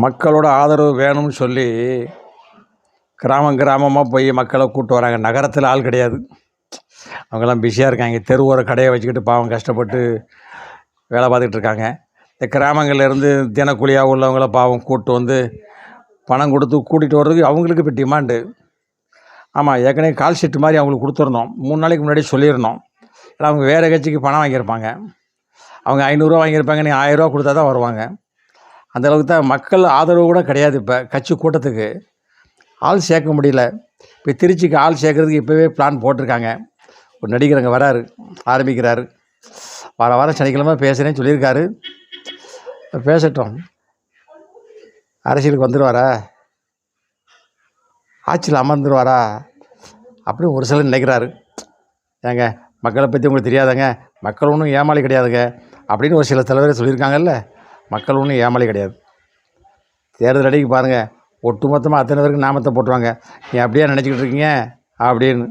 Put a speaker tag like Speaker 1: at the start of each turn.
Speaker 1: மக்களோட ஆதரவு வேணும்னு சொல்லி கிராமமாக போய் மக்களை கூப்பிட்டு வராங்க. நகரத்தில் ஆள் கிடையாது. அவங்கெல்லாம் பிஸியாக இருக்காங்க. தெருவோர கடையை வச்சுக்கிட்டு பாவம் கஷ்டப்பட்டு வேலை பார்த்துக்கிட்டு இருக்காங்க. இந்த கிராமங்கள்லேருந்து தினக்கூலியாக உள்ளவங்கள பாவம் கூப்பிட்டு வந்து பணம் கொடுத்து கூட்டிகிட்டு வர்றதுக்கு அவங்களுக்கு இப்போ டிமாண்டு. ஆமாம், ஏற்கனவே கால் ஷீட்டு மாதிரி அவங்களுக்கு கொடுத்துருந்தோம். 3 நாளைக்கு முன்னாடி சொல்லியிருந்தோம். ஏன்னா அவங்க வேறு கட்சிக்கு பணம் வாங்கியிருப்பாங்க. அவங்க 500 வாங்கியிருப்பாங்க. நீ 1000 கொடுத்தா தான் வருவாங்க. அந்தளவுக்கு தான் மக்கள் ஆதரவு கூட கிடையாது. இப்போ கட்சி கூட்டத்துக்கு ஆள் சேர்க்க முடியல. இப்போ திருச்சிக்கு ஆள் சேர்க்குறதுக்கு இப்போவே பிளான் போட்டிருக்காங்க. ஒரு நடிகர் அங்கே வராரு, ஆரம்பிக்கிறாரு. வாரம் சனிக்கிழமை பேசுகிறேன்னு சொல்லியிருக்காரு. பேசட்டும். அரசியலுக்கு வந்துடுவாரா, ஆட்சியில் அமர்ந்துருவாரா அப்படின்னு ஒரு சிலர் நினைக்கிறாரு. ஏங்க, மக்களை பற்றி உங்களுக்கு தெரியாதாங்க, மக்கள் ஒன்றும் ஏமாளி கிடையாதுங்க அப்படின்னு ஒரு சில தலைவரை சொல்லியிருக்காங்கல்ல. மக்கள் ஒன்றும் ஏமாளி கிடையாது. தேர்தல் அடிக்கு பாருங்கள், ஒட்டுமொத்தமாக அத்தனை பேருக்கு நாமத்தை போட்டுருவாங்க. நீ அப்படியே நினச்சிக்கிட்டு இருக்கீங்க அப்படின்னு.